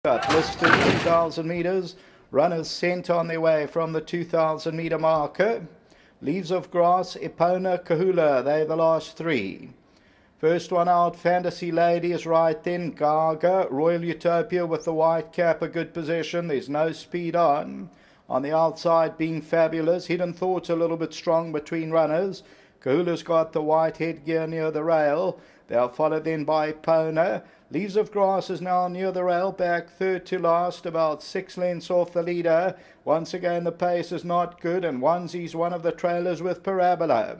Listed 2,000 metres. Runners sent on their way from the 2,000 metre marker. Leaves of Grass, Epona, Kahula, they're the last three. First one out, Fantasy Lady is right then. Gaga, Royal Utopia with the white cap, a good position. There's no speed on. On the outside, Being Fabulous. Hidden Thoughts a little bit strong between runners. Kahula's got the white headgear near the rail. They're followed then by Epona. Leaves of Grass is now near the rail, back third to last, about 6 lengths off the leader. Once again, the pace is not good, and Onesie's one of the trailers with Parabola.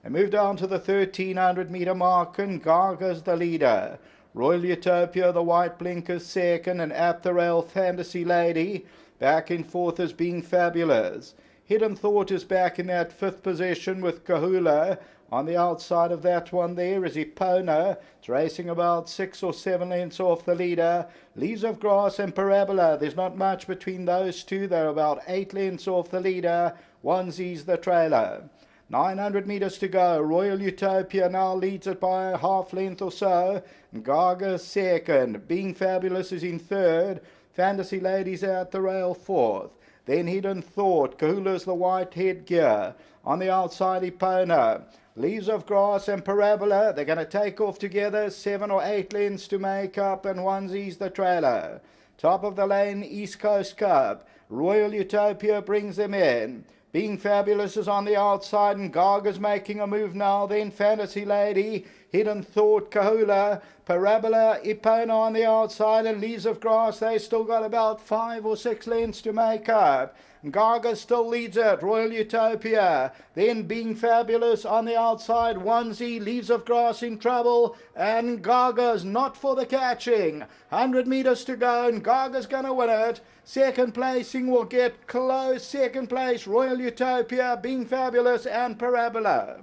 They move down to the 1,300 metre mark, and Gaga's the leader. Royal Utopia, the white blinkers, second, and at the rail, Fantasy Lady. Back in fourth is Being Fabulous. Hidden Thought is back in that fifth position with Kahula. On the outside of that one there is Epona. It's racing about 6 or 7 lengths off the leader. Leaves of Grass and Parabola. There's not much between those two. They're about 8 lengths off the leader. Onesie's the trailer. 900 metres to go. Royal Utopia now leads it by a half length or so. Gaga second. Being Fabulous is in third. Fantasy Lady's at the rail fourth. Then Hidden Thought. Kahula's the white headgear. On the outside, Epona. Leaves of Grass and Parabola. They're going to take off together. 7 or 8 lengths to make up, and Onesie's the trailer. Top of the lane, East Coast Cup. Royal Utopia brings them in. Being Fabulous is on the outside, and Gaga's making a move now. Then Fantasy Lady, Hidden Thought, Kahula, Parabola, Epona on the outside, and Leaves of Grass. They still got about 5 or 6 lengths to make up. Gaga still leads it. Royal Utopia. Then Being Fabulous on the outside. Onesie, Leaves of Grass in trouble. And Gaga's not for the catching. 100 metres to go, and Gaga's going to win it. Second placing will get close. Second place, Royal Utopia, Being Fabulous, and Parabola.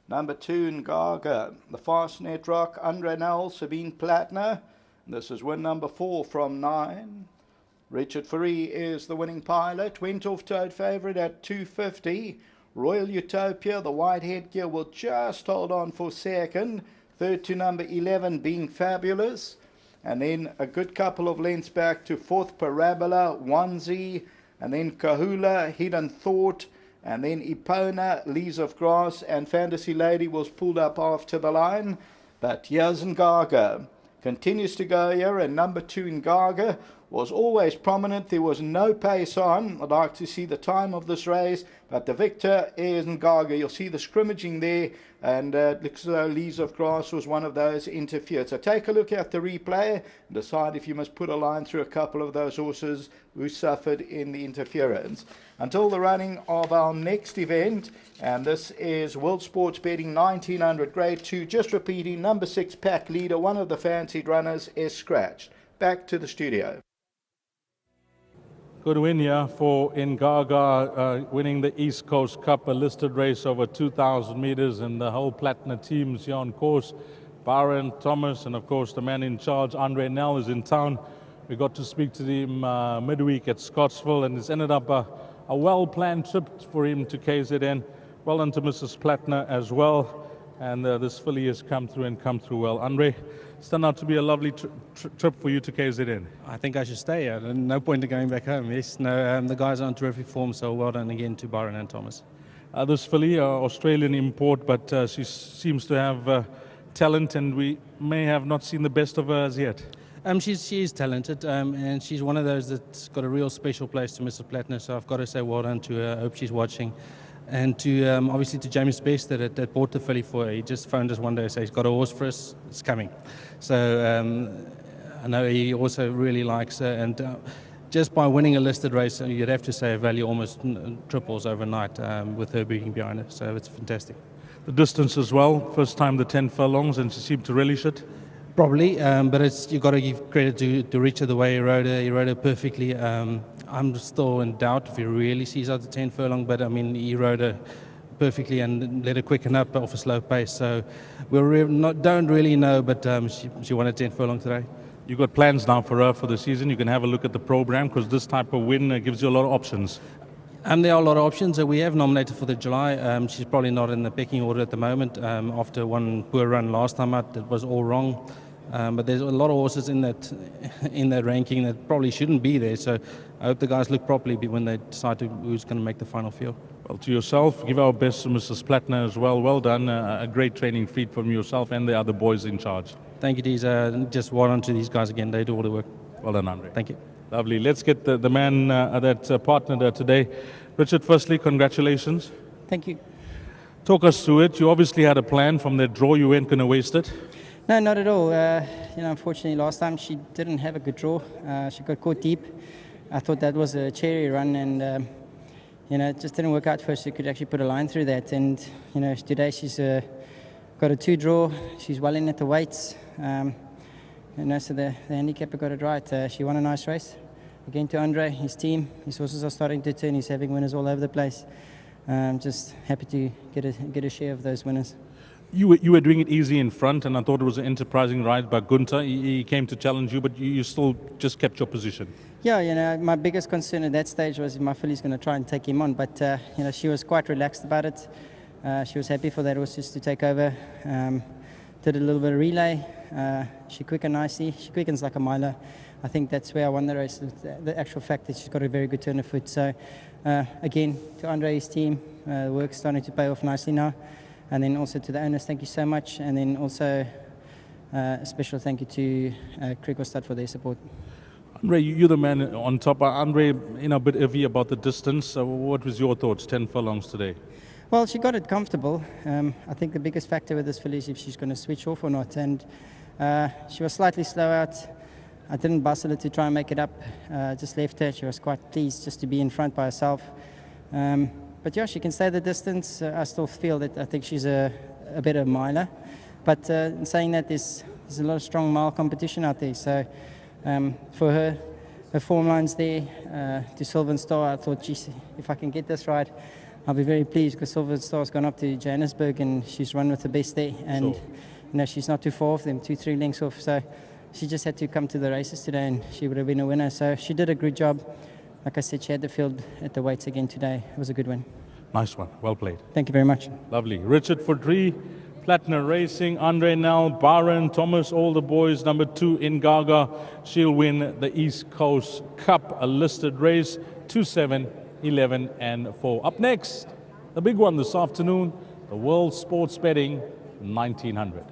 Number 2, NGAGA. The Fastnet Rock, Andre Nel, Sabine Platner. This is win number 4 from 9. Richard Fourie is the winning pilot. Went off toed favourite at 250. Royal Utopia, the white headgear, will just hold on for second. Third to number 11, Being Fabulous. And then a good couple of lengths back to fourth, Parabola, Onesie. And then Kahula, Hidden Thought. And then Epona, Leaves of Grass, and Fantasy Lady was pulled up after the line. But here's NGAGA. Continues to go here, and number 2 NGAGA was always prominent. There was no pace on. I'd like to see the time of this race, but the victor is NGAGA. You'll see the scrimmaging there, and it looks as though Leaves of Grass was one of those interfered. So take a look at the replay and decide if you must put a line through a couple of those horses who suffered in the interference. Until the running of our next event, and this is World Sports Betting 1900 Grade 2, just repeating, number 6 pack leader, one of the fancied runners, is scratched. Back to the studio. Good win here for NGAGA, winning the East Coast Cup, a listed race over 2,000 meters, and the whole Platinum team's here on course. Byron, Thomas, and of course the man in charge, Andre Nel, is in town. We got to speak to him midweek at Scottsville, and it's ended up a well-planned trip for him to KZN. Well done to Mrs. Plattner as well, and this filly has come through well. Andre, it's turned out to be a lovely trip for you to KZN. I think I should stay here. No point in going back home. Yes, no, the guys are on terrific form, so well done again to Byron and Thomas. This filly, Australian import, but she seems to have talent, and we may have not seen the best of her as yet. She is talented, and she's one of those that's got a real special place to Mrs. Plattner, so I've got to say well done to her. I hope she's watching. And to obviously to James Best that bought the filly for her. He just phoned us one day and said he's got a horse for us, it's coming. So I know he also really likes her, and just by winning a listed race, you'd have to say her value almost triples overnight with her being behind her, so it's fantastic. The distance as well, first time the 10 furlongs, and she seemed to relish it. Probably, but you've got to give credit to Richard the way he rode her perfectly. I'm still in doubt if he really sees out the 10 furlong, but I mean, he rode her perfectly and let her quicken up off a slow pace. So we don't really know, but she won a 10 furlong today. You got plans now for her for the season? You can have a look at the program, because this type of win gives you a lot of options. There are a lot of options. We have nominated for the July. She's probably not in the pecking order at the moment. After one poor run last time out, it was all wrong. But there's a lot of horses in that ranking that probably shouldn't be there. So I hope the guys look properly when they decide who's going to make the final field. Well, to yourself, give our best to Mrs. Plattner as well. Well done. A great training feat from yourself and the other boys in charge. Thank you, Deez. Just well done to these guys again. They do all the work. Well done, Andre. Thank you. Lovely. Let's get the man that partnered today. Richard, firstly, congratulations. Thank you. Talk us through it. You obviously had a plan from that draw. You weren't going to waste it. No, not at all. Unfortunately, last time she didn't have a good draw. She got caught deep. I thought that was a cherry run, and it just didn't work out for her. She could actually put a line through that. And today she's got a 2 draw. She's well in at the weights. So the handicapper got it right. She won a nice race. Again to Andre, his team, his horses are starting to turn. He's having winners all over the place. Just happy to get a share of those winners. You were doing it easy in front, and I thought it was an enterprising ride by Gunther. He came to challenge you, but you still just kept your position. Yeah, my biggest concern at that stage was if my filly's going to try and take him on, but she was quite relaxed about it. She was happy for that horse just to take over. Did a little bit of relay. She quickened nicely. She quickens like a miler. I think that's where I won the race, the actual fact that she's got a very good turn of foot. So, again, to Andre's team, the work's starting to pay off nicely now. And then also to the owners, thank you so much. And then also a special thank you to Craig Ostad for their support. Andre, you're the man on top. Andre, a bit iffy about the distance. What was your thoughts, 10 furlongs today? Well, she got it comfortable. I think the biggest factor with this filly is if she's going to switch off or not. And she was slightly slow out. I didn't bustle her to try and make it up. Just left her. She was quite pleased just to be in front by herself. But yeah, she can stay the distance. I still feel that I think she's a better miler. But in saying that, there's a lot of strong mile competition out there. So for her form line's there. To Sylvan Star, I thought, geez, if I can get this right, I'll be very pleased, because Sylvan Star's gone up to Johannesburg and she's run with the best there. And she's not too far off them, 2-3 lengths off. So she just had to come to the races today and she would have been a winner. So she did a good job. Like I said, she had the field at the weights again today. It was a good win. Nice one. Well played. Thank you very much. Lovely. Richard Fordry, Plattner Racing, Andre Nel, Byron, Thomas, all the boys. Number 2, NGAGA. She'll win the East Coast Cup, a listed race, 2, 7, 11 and 4. Up next, the big one this afternoon, the World Sports Betting 1900.